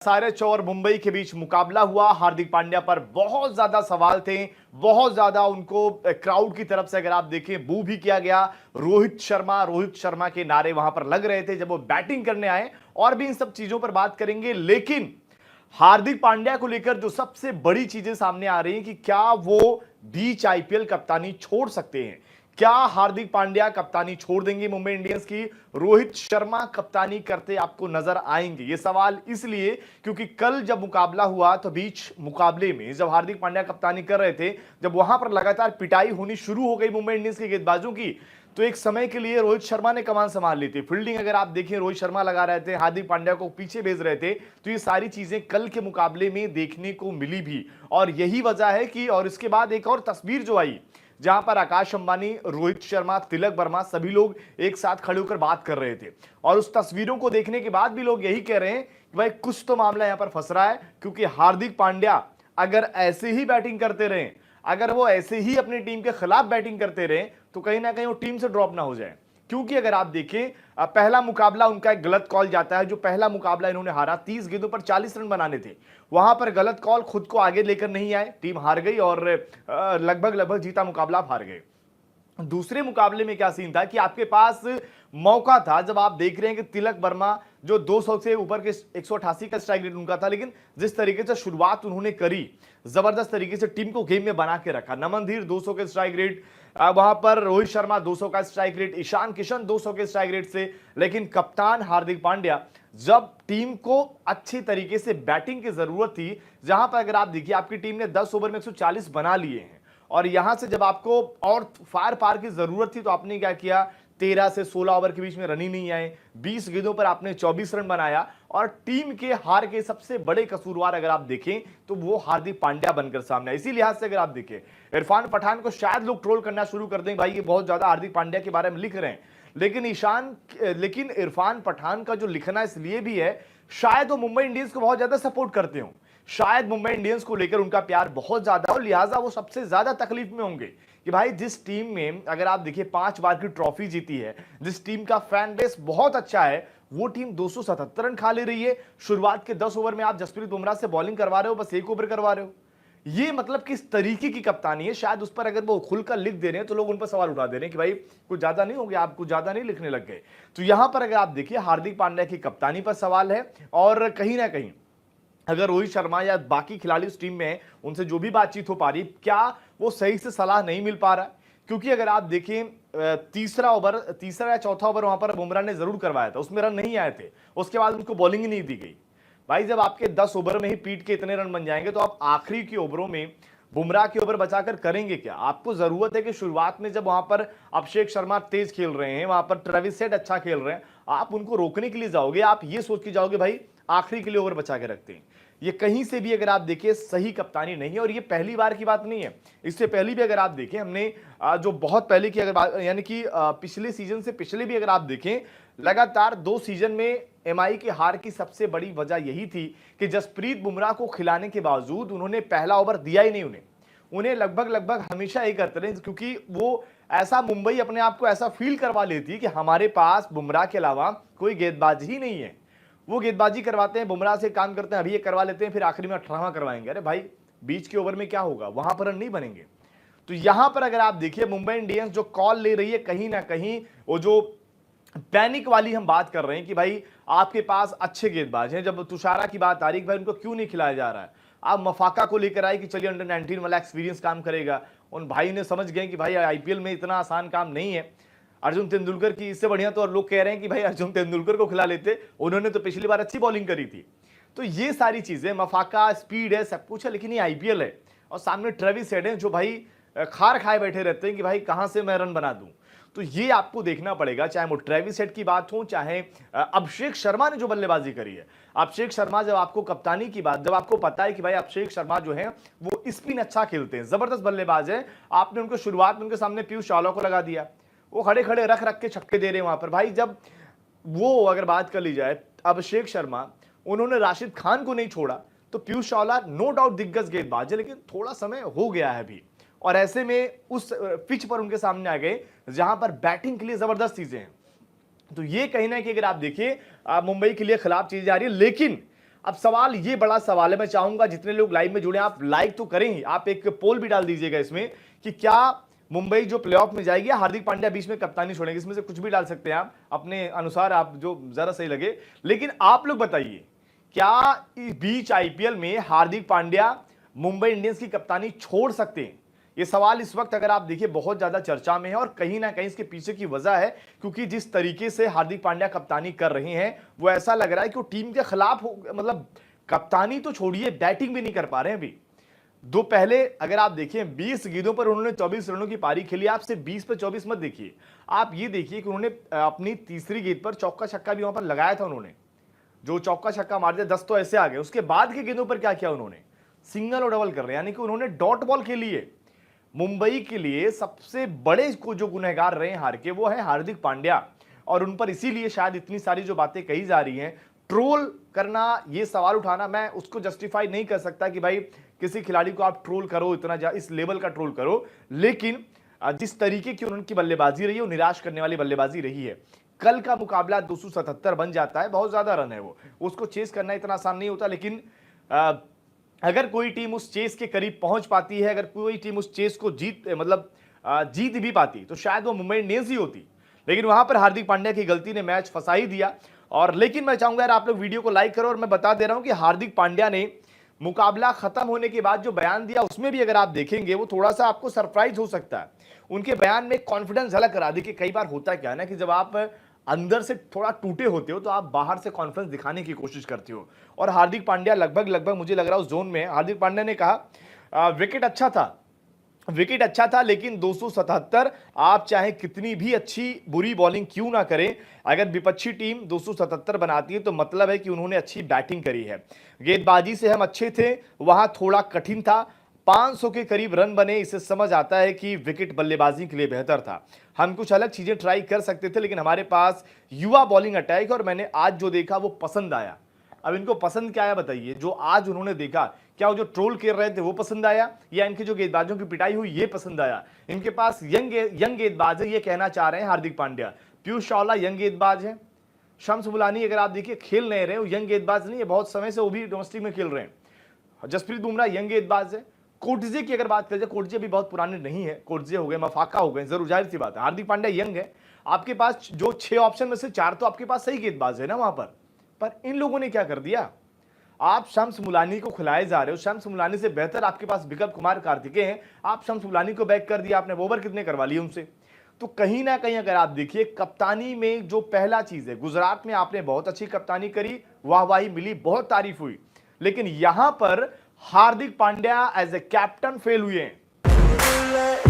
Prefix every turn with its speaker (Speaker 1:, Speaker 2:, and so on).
Speaker 1: SRH और मुंबई के बीच मुकाबला हुआ। हार्दिक पांड्या पर बहुत ज्यादा सवाल थे, बहुत ज्यादा उनको क्राउड की तरफ से अगर आप देखें बू भी किया गया। रोहित शर्मा के नारे वहां पर लग रहे थे जब वो बैटिंग करने आए। और भी इन सब चीजों पर बात करेंगे, लेकिन हार्दिक पांड्या को लेकर जो सबसे बड़ी चीजें सामने आ रही हैं कि क्या वो बीच आईपीएल कप्तानी छोड़ सकते हैं। क्या हार्दिक पांड्या कप्तानी छोड़ देंगे मुंबई इंडियंस की, रोहित शर्मा कप्तानी करते आपको नजर आएंगे। ये सवाल इसलिए क्योंकि कल जब मुकाबला हुआ तो बीच मुकाबले में जब हार्दिक पांड्या कप्तानी कर रहे थे, जब वहां पर लगातार पिटाई होनी शुरू हो गई मुंबई इंडियंस के गेंदबाजों की, तो एक समय के लिए रोहित शर्मा ने कमान संभाल ली थी। फील्डिंग अगर आप देखें, रोहित शर्मा लगा रहे थे, हार्दिक पांड्या को पीछे भेज रहे थे। तो ये सारी चीजें कल के मुकाबले में देखने को मिली भी, और यही वजह है कि और इसके बाद एक और तस्वीर जो आई जहां पर आकाश अंबानी, रोहित शर्मा, तिलक वर्मा सभी लोग एक साथ खड़े होकर बात कर रहे थे। और उस तस्वीरों को देखने के बाद भी लोग यही कह रहे हैं कि भाई कुछ तो मामला यहां पर फंस रहा है, क्योंकि हार्दिक पांड्या अगर ऐसे ही बैटिंग करते रहे, अगर वो ऐसे ही अपनी टीम के खिलाफ बैटिंग करते रहे, तो कहीं ना कहीं वो टीम से ड्रॉप ना हो जाए। क्योंकि अगर आप देखें, पहला मुकाबला उनका एक गलत कॉल जाता है। जो पहला मुकाबला इन्होंने हारा, 30 गेंदों पर 40 रन बनाने थे, वहां पर गलत कॉल, खुद को आगे लेकर नहीं आए, टीम हार गई और लगभग जीता मुकाबला आप हार गए। दूसरे मुकाबले में क्या सीन था कि आपके पास मौका था, जब आप देख रहे हैं कि तिलक वर्मा जो 200 से ऊपर के 188 का स्ट्राइक रेट उनका था, लेकिन जिस तरीके से शुरुआत उन्होंने करी, जबरदस्त तरीके से टीम को गेम में बना के रखा। नमन धीर 200 के स्ट्राइक रेट, वहां पर रोहित शर्मा 200 का स्ट्राइक रेट, ईशान किशन 200 के स्ट्राइक रेट से। लेकिन कप्तान हार्दिक पांड्या, जब टीम को अच्छी तरीके से बैटिंग की जरूरत थी, जहां पर अगर आप देखिए आपकी टीम ने 10 ओवर में 140 बना लिए हैं, और यहां से जब आपको और फायर पार की जरूरत थी तो आपने क्या किया, 13 से 16 ओवर के बीच में रन ही नहीं आए, 20 गेंदों पर आपने 24 रन बनाया। और टीम के हार के सबसे बड़े कसूरवार अगर आप देखें तो वो हार्दिक पांड्या बनकर सामने आए। इसी लिहाज से अगर आप देखें, इरफान पठान को शायद लोग ट्रोल करना शुरू कर दें, भाई ये बहुत ज्यादा हार्दिक पांड्या के बारे में लिख रहे हैं। लेकिन इरफान पठान का जो लिखना इसलिए भी है, शायद वो मुंबई इंडियंस को बहुत ज्यादा सपोर्ट करते हो, शायद मुंबई इंडियंस को लेकर उनका प्यार बहुत ज्यादा हो, लिहाजा वो सबसे ज्यादा तकलीफ में होंगे कि भाई जिस टीम में अगर आप देखिए 5 बार की ट्रॉफी जीती है, जिस टीम का फैन बेस बहुत अच्छा है, वो टीम 277 रन खा ले रही है। शुरुआत के 10 ओवर में आप जसप्रीत बुमराह से बॉलिंग करवा रहे हो, बस 1 ओवर करवा रहे हो। ये मतलब किस तरीके की कप्तानी है, शायद उस पर अगर वो खुलकर लिख दे रहे हैं तो लोग उन पर सवाल उठा दे रहे हैं कि भाई कुछ ज्यादा नहीं हो गया, आप कुछ ज्यादा नहीं लिखने लग गए। तो यहां पर अगर आप देखिए हार्दिक पांड्या की कप्तानी पर सवाल है, और कहीं ना कहीं अगर रोहित शर्मा या बाकी खिलाड़ी उस टीम में हैं, उनसे जो भी बातचीत हो पा रही, क्या वो सही से सलाह नहीं मिल पा रहा है। क्योंकि अगर आप देखें, तीसरा या चौथा ओवर वहां पर बुमराह ने जरूर करवाया था, उसमें रन नहीं आए थे, उसके बाद उनको बॉलिंग ही नहीं दी गई। भाई जब आपके 10 ओवर में ही पीट के इतने रन बन जाएंगे, तो आप आखिरी के ओवरों में बुमराह के ओवर बचाकर करेंगे क्या। आपको जरूरत है कि शुरुआत में जब वहां पर अभिषेक शर्मा तेज खेल रहे हैं, वहां पर ट्रेविस हेड अच्छा खेल रहे हैं, आप उनको रोकने के लिए जाओगे, आप ये सोच के जाओगे भाई आखिरी के लिए ओवर बचा के रखते हैं। ये कहीं से भी अगर आप देखिए सही कप्तानी नहीं है, और ये पहली बार की बात नहीं है। इससे पहले भी अगर आप देखें, हमने जो बहुत पहले की अगर बात, यानी कि पिछले सीजन से पिछले भी अगर आप देखें, लगातार 2 सीजन में एमआई की हार की सबसे बड़ी वजह यही थी कि जसप्रीत बुमराह को खिलाने के बावजूद उन्होंने पहला ओवर दिया ही नहीं। उन्हें लगभग हमेशा ही करते रहे, क्योंकि वो ऐसा, मुंबई अपने आप को ऐसा फील करवा लेती है कि हमारे पास बुमराह के अलावा कोई गेंदबाज ही नहीं है। वो गेंदबाजी करवाते हैं, बुमराह से काम करते हैं, अभी ये करवा लेते हैं, फिर आखिरी में 18वां करवाएंगे। अरे भाई बीच के ओवर में क्या होगा, वहां पर रन नहीं बनेंगे। तो यहां पर अगर आप देखिए मुंबई इंडियंस जो कॉल ले रही है, कहीं ना कहीं वो जो पैनिक वाली हम बात कर रहे हैं कि भाई आपके पास अच्छे गेंदबाज हैं। जब तुषारा की बात आ रही है कि भाई उनको क्यों नहीं खिलाया जा रहा है, आप मफाका को लेकर आए कि चलिए अंडर 19 वाला एक्सपीरियंस काम करेगा। उन भाई ने समझ गए कि भाई आईपीएल में इतना आसान काम नहीं है। अर्जुन तेंदुलकर की इससे बढ़िया तो और लोग कह रहे हैं कि भाई अर्जुन तेंदुलकर को खिला लेते, उन्होंने तो पिछली बार अच्छी बॉलिंग करी थी। तो ये सारी चीजें, मफाका, स्पीड है, सब कुछ है, लेकिन ये आईपीएल है, और सामने ट्रेविस हेड है जो भाई खार खाए बैठे रहते हैं कि भाई कहां से मैं रन बना दूं। तो ये आपको देखना पड़ेगा, चाहे वो ट्रेविस हेड की बात हो, चाहे अभिषेक शर्मा ने जो बल्लेबाजी करी है। अभिषेक शर्मा, जब आपको कप्तानी की बात, जब आपको पता है कि भाई अभिषेक शर्मा जो है वो स्पिन अच्छा खेलते हैं, जबरदस्त बल्लेबाज है, आपने उनको शुरुआत में उनके सामने पीयूष चावला को लगा दिया, वो खड़े खड़े रख के छक्के दे रहे हैं वहां पर। भाई जब वो अगर बात कर ली जाए, अभिषेक शर्मा, उन्होंने राशिद खान को नहीं छोड़ा, तो पीयूष चावला नो डाउट दिग्गज गेंदबाज है, लेकिन थोड़ा समय हो गया है अभी, और ऐसे में उस पिच पर उनके सामने आ गए जहां पर बैटिंग के लिए जबरदस्त चीजें हैं। तो ये कहीं ना कहीं अगर आप देखिए मुंबई के लिए खिलाफ चीजें आ रही है। लेकिन अब सवाल ये बड़ा सवाल है, मैं चाहूंगा जितने लोग लाइव में जुड़े आप लाइक तो करें ही, आप एक पोल भी डाल दीजिएगा इसमें कि क्या मुंबई जो प्लेऑफ में जाएगी या हार्दिक पांड्या बीच में कप्तानी छोड़ेंगे, इसमें से कुछ भी डाल सकते हैं आप अपने अनुसार, आप जो जरा सही लगे। लेकिन आप लोग बताइए, क्या इस बीच आईपीएल में हार्दिक पांड्या मुंबई इंडियंस की कप्तानी छोड़ सकते हैं? ये सवाल इस वक्त अगर आप देखिए बहुत ज्यादा चर्चा में है और कहीं ना कहीं इसके पीछे की वजह है क्योंकि जिस तरीके से हार्दिक पांड्या कप्तानी कर रहे हैं वो ऐसा लग रहा है कि वो टीम के खिलाफ मतलब कप्तानी तो छोड़िए, बैटिंग भी नहीं कर पा रहे हैं अभी। दो पहले अगर आप देखिए 20 गेंदों पर उन्होंने 24 रनों की पारी खेली। आप सिर्फ 20 पे 24 मत देखिए, आप ये देखिए कि उन्होंने अपनी तीसरी गेंद पर चौका छक्का भी वहां पर लगाया था। उन्होंने जो चौका छक्का मार दिया 10 तो ऐसे आ गए। उसके बाद के गेंदों पर क्या किया उन्होंने, सिंगल और डबल कर रहे हैं, यानी कि उन्होंने डॉट बॉल खेली है। मुंबई के लिए सबसे बड़े को जो गुनहगार रहे हार के वो है हार्दिक पांड्या, और उन पर इसीलिए शायद इतनी सारी जो बातें कही जा रही हैं, ट्रोल करना, ये सवाल उठाना, मैं उसको जस्टिफाई नहीं कर सकता कि भाई किसी खिलाड़ी को आप ट्रोल करो, इतना इस लेवल का ट्रोल करो, लेकिन जिस तरीके की उनकी बल्लेबाजी रही है वो निराश करने वाली बल्लेबाजी रही है। कल का मुकाबला 277 बन जाता है, बहुत ज्यादा रन है वो, उसको चेस करना इतना आसान नहीं होता। लेकिन अगर कोई टीम उस चेस के करीब पहुंच पाती है, अगर कोई टीम उस चेस को जीत भी पाती तो शायद वो मुंबई इंडियंस ही होती। लेकिन वहां पर हार्दिक पांड्या की गलती ने मैच फंसा ही दिया। और लेकिन मैं चाहूंगा यार आप लोग वीडियो को लाइक करो, और मैं बता दे रहा हूं कि हार्दिक पांड्या ने मुकाबला खत्म होने के बाद जो बयान दिया उसमें भी अगर आप देखेंगे वो थोड़ा सा आपको सरप्राइज हो सकता है। उनके बयान में कॉन्फिडेंस झलक करा दी कि कई बार होता क्या है ना कि जब आप अंदर से थोड़ा टूटे होते हो तो आप बाहर से कॉन्फिडेंस दिखाने की कोशिश करते हो, और हार्दिक पांड्या लगभग मुझे लग रहा है उस जोन में। हार्दिक पांड्या ने कहा विकेट अच्छा था लेकिन 277 आप चाहे कितनी भी अच्छी बुरी बॉलिंग क्यों ना करें, अगर विपक्षी टीम 277 बनाती है तो मतलब है कि उन्होंने अच्छी बैटिंग करी है। गेंदबाजी से हम अच्छे थे, वहां थोड़ा कठिन था, 500 के करीब रन बने, इससे समझ आता है कि विकेट बल्लेबाजी के लिए बेहतर था। हम कुछ अलग चीजें ट्राई कर सकते थे लेकिन हमारे पास युवा बॉलिंग अटैक, और मैंने आज जो देखा वो पसंद आया। अब इनको पसंद क्या आया बताइए, जो आज उन्होंने देखा, क्या वो जो ट्रोल कर रहे थे वो पसंद आया, या इनके जो गेंदबाजों की पिटाई हुई ये पसंद आया? इनके पास यंग गेंदबाज है, ये कहना चाह रहे हैं हार्दिक पांड्या। पीयूष चावला यंग गेंदबाज है, शम्स मुलानी अगर आप देखिए खेल नहीं रहे, वो यंग गेंदबाज नहीं है, बहुत समय से वो भी डोमेस्टिक में खेल रहे हैं। जसप्रीत बुमराह यंग गेंदबाज है। कोटजे की अगर बात करें, कोटजे भी बहुत पुराने नहीं है, कोटजे हो गए, मफाका हो गए, जरूर जाहिर सी बात है। हार्दिक पांड्या यंग है। आपके पास जो 6 ऑप्शन में से 4 तो आपके पास सही गेंदबाज है ना वहां पर इन लोगों ने क्या कर दिया, आप शम्स मुलानी को खिलाए जा रहे हो। शम्स मुलानी से बेहतर आपके पास विकल्प कुमार कार्तिकेय हैं, आप शम्स मुलानी को बैक कर दिया, आपने ओवर कितने करवा लिए उनसे। तो कहीं ना कहीं अगर आप देखिए कप्तानी में जो पहला चीज है, गुजरात में आपने बहुत अच्छी कप्तानी करी, वाहवाही मिली, बहुत तारीफ हुई, लेकिन यहां पर Hardik Pandya as a captain fail हुए हैं।